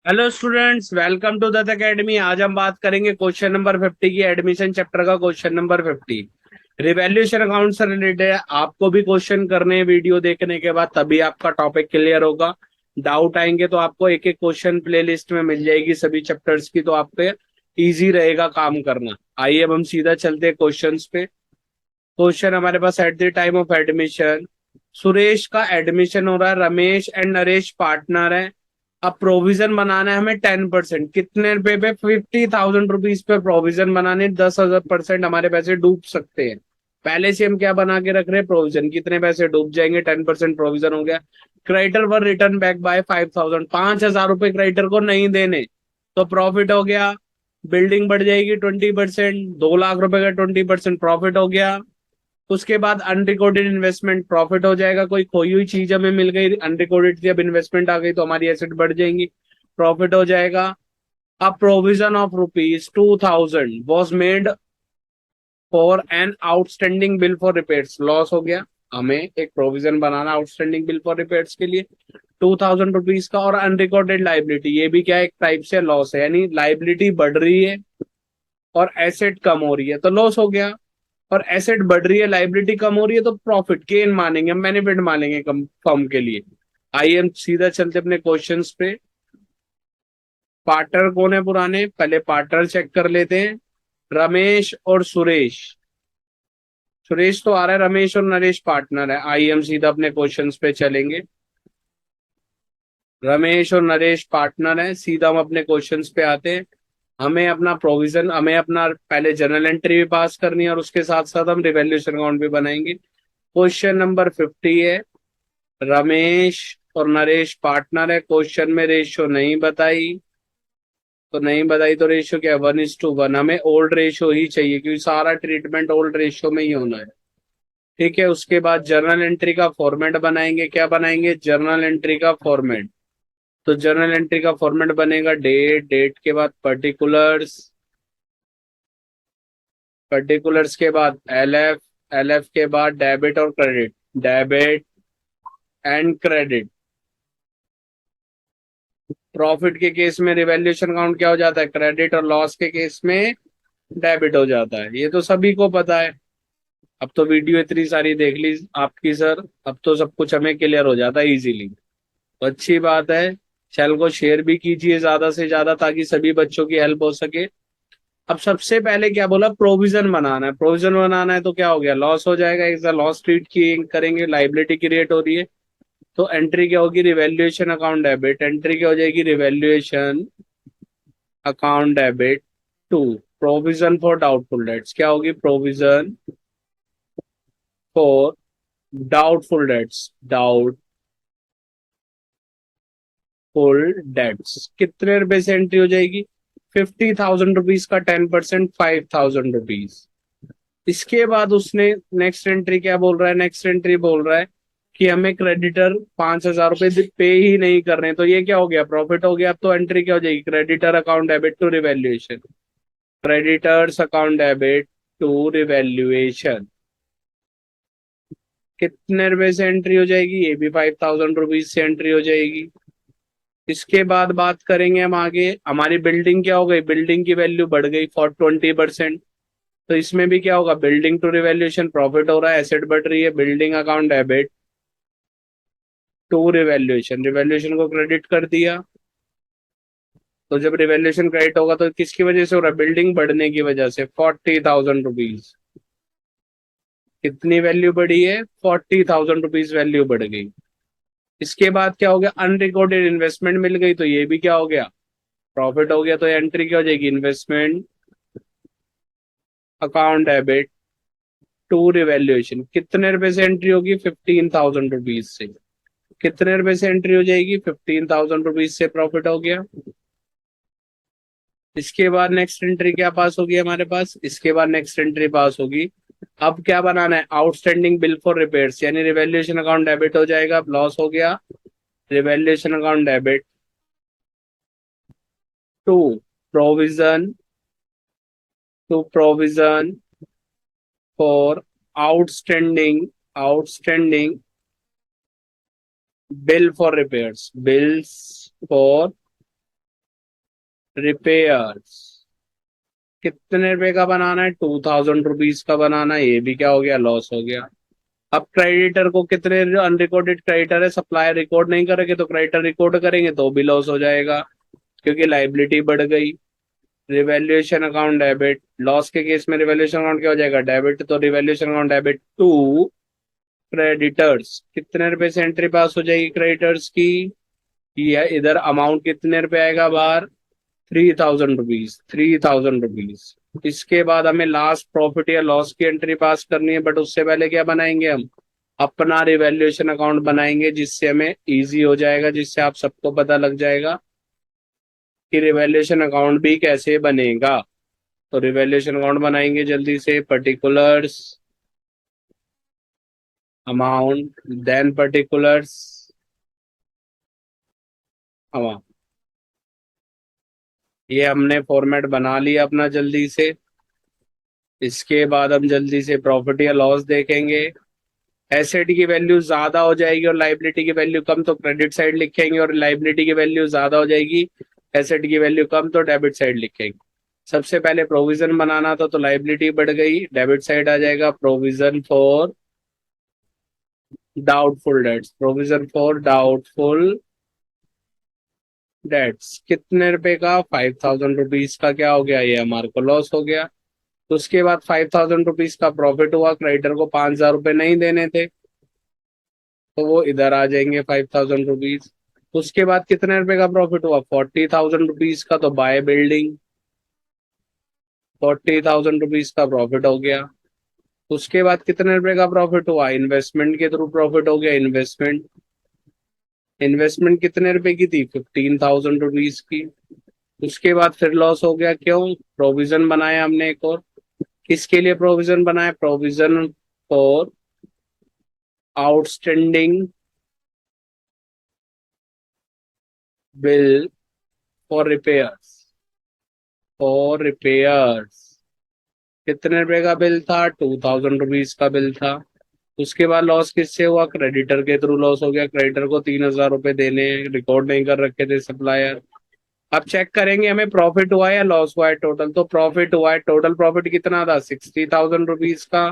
Hello students, welcome to Dutt academy. आज हम बात करेंगे क्वेश्चन नंबर 50 की, एडमिशन चैप्टर का क्वेश्चन नंबर 50। रिवैल्यूएशन अकाउंट से रिलेटेड आपको भी क्वेश्चन करने हैं। वीडियो देखने के बाद तभी आपका टॉपिक क्लियर होगा। डाउट आएंगे तो आपको एक एक क्वेश्चन प्लेलिस्ट में मिल जाएगी सभी चैप्टर्स की, तो आपको इजी रहेगा काम करना। आइए अब हम सीधा चलते हैं क्वेश्चंस पे। क्वेश्चन हमारे पास, at the time of admission Suresh का एडमिशन हो रहा है, रमेश एंड नरेश पार्टनर है। अब प्रोविजन बनाना है हमें 10%। कितने रुपए पे? 50,000 रुपीज पे प्रोविजन बनाने। 10,000% हमारे पैसे डूब सकते हैं। पहले से हम क्या बना के रख रहे हैं? प्रोविजन। कितने पैसे डूब जाएंगे? 10% प्रोविजन हो गया। Creditor were return back by 5,000। 5,000 रुपए क्रेडिटर को नहीं देने तो प्रॉफिट हो गया। बिल्डिंग बढ़ जाएगी 20%। 2 लाख रुपए का 20% प्रॉफिट हो गया। उसके बाद अनरिकॉर्डेड इन्वेस्टमेंट प्रॉफिट हो जाएगा। कोई खोई हुई चीज हमें मिल गई, अनरिकॉर्डेड थी, अब इन्वेस्टमेंट आ गई तो हमारी एसेट बढ़ जाएंगी, प्रॉफिट हो जाएगा। अब provision of rupees 2,000 was made for an outstanding bill for repairs. Loss हो गया। हमें एक provision banana outstanding bill for repairs के लिए 2,000 रुपीज का। और अनरिकॉर्डेड लाइबिलिटी, ये भी क्या एक टाइप से लॉस है, यानी लाइबिलिटी बढ़ रही है और एसेट कम हो रही है तो लॉस हो गया। और एसेट बढ़ रही है, लाइबिलिटी कम हो रही है तो प्रॉफिट गेन मानेंगे हम, बेनिफिट मानेंगे फर्म के लिए। आइए हम सीधा चलते अपने क्वेश्चंस पे। पार्टनर कौन है पुराने? पहले पार्टनर चेक कर लेते हैं। रमेश और सुरेश। सुरेश तो आ रहा है, रमेश और नरेश पार्टनर है। आइए हम सीधा अपने क्वेश्चंस पे चलेंगे। रमेश और नरेश पार्टनर है, सीधा हम अपने क्वेश्चंस पे आते हैं। हमें अपना पहले जर्नल एंट्री भी पास करनी है और उसके साथ साथ हम रिवैल्यूएशन अकाउंट भी बनाएंगे। क्वेश्चन नंबर 50 है। रमेश और नरेश पार्टनर है। क्वेश्चन में रेशियो नहीं बताई, तो नहीं बताई तो रेशियो क्या है? 1:1। हमें ओल्ड रेशियो ही चाहिए क्योंकि सारा ट्रीटमेंट ओल्ड रेशियो में ही होना है। ठीक है। उसके बाद जर्नल एंट्री का फॉर्मेट बनाएंगे। क्या बनाएंगे? जर्नल एंट्री का फॉर्मेट। तो जर्नल एंट्री का फॉर्मेट बनेगा डेट, डेट के बाद पर्टिकुलर्स, पर्टिकुलर्स के बाद एलएफ, एलएफ के बाद डेबिट और credit, debit and credit. Profit के केस में रिवैल्यूएशन अकाउंट क्या हो जाता है? क्रेडिट। और लॉस के केस में डेबिट हो जाता है। ये तो सभी को पता है। अब तो वीडियो इतनी सारी देख ली आपकी सर, अब तो सब कुछ हमें क्लियर हो जाता है इजीली। तो अच्छी बात है। चैनल को शेयर भी कीजिए ज्यादा से ज्यादा ताकि सभी बच्चों की हेल्प हो सके। अब सबसे पहले क्या बोला? प्रोविजन बनाना है। प्रोविजन बनाना है तो क्या हो गया? लॉस हो जाएगा। एक लॉस ट्रीट की करेंगे, लाइबिलिटी क्रिएट हो रही है तो एंट्री क्या होगी? Revaluation account debit. एंट्री क्या हो जाएगी? Revaluation account debit to provision for doubtful debts. क्या होगी? Provision for doubtful debts, doubtful debts. कितने रुपए से एंट्री हो जाएगी? 50,000 रुपीज का 10%, 5,000 रुपीज। इसके बाद उसने नेक्स्ट एंट्री क्या बोल रहा है? नेक्स्ट एंट्री बोल रहा है कि हमें क्रेडिटर 5,000 रुपए पे ही नहीं कर रहे हैं, तो ये क्या हो गया? प्रॉफिट हो गया। अब तो एंट्री क्या हो जाएगी? Creditor account debit to revaluation, creditors account debit to revaluation. कितने रुपए से एंट्री हो जाएगी? ये भी 5,000 रुपीज से एंट्री हो जाएगी। इसके बाद बात करेंगे हम आगे। हमारी बिल्डिंग क्या हो गई? बिल्डिंग की वैल्यू बढ़ गई फॉर 20%। तो इसमें भी क्या होगा? बिल्डिंग टू रिवैल्यूएशन, प्रॉफिट हो रहा है, एसेट बढ़ रही है, building account debit to revaluation. Revaluation को क्रेडिट कर दिया। तो जब रिवैल्यूएशन क्रेडिट होगा तो किसकी वजह से हो रहा है? बिल्डिंग बढ़ने की वजह से। 40,000 रुपीज। कितनी वैल्यू बढ़ी है? 40,000 रुपीज वैल्यू बढ़ गई। इसके बाद क्या हो गया? अनरिकॉर्डेड इन्वेस्टमेंट मिल गई तो ये भी क्या हो गया? प्रॉफिट हो गया। तो एंट्री क्या हो जाएगी? Investment account debit to revaluation. कितने रुपए से एंट्री होगी? 15,000 रुपीज से। कितने रुपए से एंट्री हो जाएगी? 15,000 रुपीज से प्रॉफिट हो गया। इसके बाद नेक्स्ट एंट्री क्या पास होगी हमारे पास? इसके बाद नेक्स्ट एंट्री पास होगी। अब क्या बनाना है? आउटस्टैंडिंग बिल फॉर रिपेयर्स, यानी रिवैल्यूएशन अकाउंट डेबिट हो जाएगा। अब लॉस हो गया। Revaluation account debit to provision, to provision for outstanding, outstanding bill for repairs, bills for repairs कितने रुपए का बनाना है, 2000 रुपीज का बनाना है, ये भी क्या हो गया, लॉस हो गया। अब क्रेडिटर को कितने अनरिकॉर्डेड क्रेडिटर है, सप्लायर रिकॉर्ड नहीं करेंगे तो क्रेडिटर रिकॉर्ड करेंगे तो भी लॉस हो जाएगा क्योंकि लाइबिलिटी बढ़ गई। रिवैल्यूएशन अकाउंट डेबिट, लॉस के केस में रिवैल्यूएशन अकाउंट क्या हो जाएगा, डेबिट, तो revaluation account debit to creditors, कितने रुपए से एंट्री पास हो जाएगी क्रेडिटर्स की, ये इधर अमाउंट कितने रुपए आएगा बाहर, 3000 रुपीज, 3000 रुपीज। इसके बाद हमें लास्ट प्रॉफिट या लॉस की एंट्री पास करनी है, बट उससे पहले क्या बनाएंगे हम, अपना रिवैल्यूएशन अकाउंट बनाएंगे जिससे हमें इजी हो जाएगा, जिससे आप सबको पता लग जाएगा कि रिवैल्यूएशन अकाउंट भी कैसे बनेगा। तो रिवैल्यूएशन अकाउंट बनाएंगे जल्दी से, particulars amount, then particulars amount, ये हमने फॉर्मेट बना लिया अपना जल्दी से। इसके बाद हम जल्दी से प्रॉफिट या लॉस देखेंगे। एसेट की वैल्यू ज्यादा हो जाएगी और लाइबिलिटी की वैल्यू कम तो क्रेडिट साइड लिखेंगे, और लाइबिलिटी की वैल्यू ज्यादा हो जाएगी, एसेट की वैल्यू कम तो डेबिट साइड लिखेंगे। सबसे पहले प्रोविजन बनाना था तो लाइबिलिटी बढ़ गई, डेबिट साइड आ जाएगा provision for doubtful dates, provision for doubtful debts कितने रुपए का, 5000 रुपीज का क्या हो गया, ये हमारे को लॉस हो गया। तो उसके बाद 5000 रुपीज का प्रॉफिट हुआ, क्रेडिटर को 5000 रुपये नहीं देने थे तो वो इधर आ जाएंगे 5000 रुपीज। उसके बाद कितने रुपए का प्रॉफिट हुआ, 40000 रुपीज का, तो बाय बिल्डिंग, 40000 रुपीज का प्रॉफिट हो गया। उसके बाद कितने रुपए का प्रॉफिट हुआ, इन्वेस्टमेंट के थ्रू प्रॉफिट हो गया, इन्वेस्टमेंट, इन्वेस्टमेंट कितने रुपए की थी, 15000 रुपीज की। उसके बाद फिर लॉस हो गया, क्यों, प्रोविजन बनाया हमने एक और, किसके लिए प्रोविजन बनाया, provision for outstanding bill for repairs, for repairs कितने रुपए का बिल था, 2000 रुपीज का बिल था। उसके बाद लॉस किससे हुआ, क्रेडिटर के थ्रू लॉस हो गया, क्रेडिटर को 3000 रुपये देने, रिकॉर्ड नहीं कर रखे थे सप्लायर। अब चेक करेंगे हमें प्रॉफिट हुआ है या लॉस हुआ है टोटल, तो प्रॉफिट हुआ है, टोटल प्रॉफिट कितना था, 60000 रुपीज का,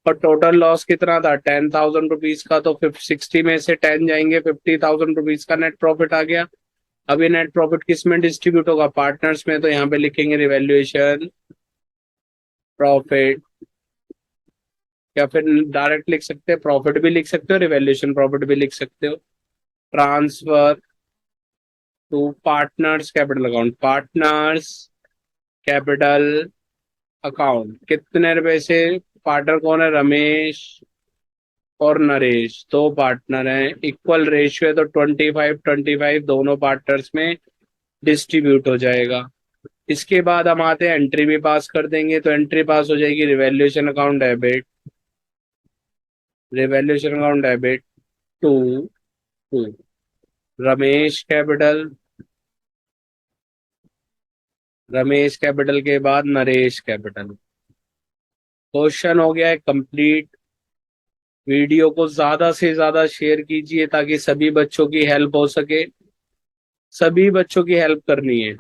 और टोटल लॉस कितना था, 10000 रुपीज का। तो 60 में से 10 जाएंगे, 50000 रुपीज का नेट प्रॉफिट आ गया। अब ये नेट प्रॉफिट किस में डिस्ट्रीब्यूट होगा, पार्टनर्स में, तो यहाँ पे लिखेंगे रिवैल्यूएशन प्रॉफिट, या फिर डायरेक्ट लिख सकते हैं, प्रॉफिट भी लिख सकते हो, रिवैल्यूएशन प्रॉफिट भी लिख सकते हो। Transfer to partners capital account, partners capital account कितने रुपए से, पार्टनर कौन है, रमेश और नरेश, दो पार्टनर हैं, इक्वल रेशियो है तो 25-25 दोनों पार्टनर्स में डिस्ट्रीब्यूट हो जाएगा। इसके बाद हम आते हैं एंट्री भी पास कर देंगे, तो एंट्री पास हो जाएगी revaluation account debit, revaluation account debit to to Ramesh capital, Ramesh capital के बाद नरेश कैपिटल। क्वेश्चन हो गया है कंप्लीट। वीडियो को ज्यादा से ज्यादा शेयर कीजिए ताकि सभी बच्चों की हेल्प हो सके, सभी बच्चों की हेल्प करनी है,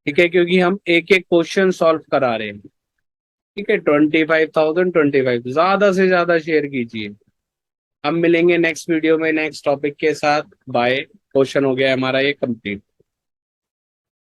ठीक है, क्योंकि हम एक एक क्वेश्चन सॉल्व करा रहे हैं, ठीक है। 25,025 ज्यादा से ज्यादा शेयर कीजिए। हम मिलेंगे नेक्स्ट वीडियो में नेक्स्ट टॉपिक के साथ, बाय। क्वेश्चन हो गया हमारा ये कंप्लीट।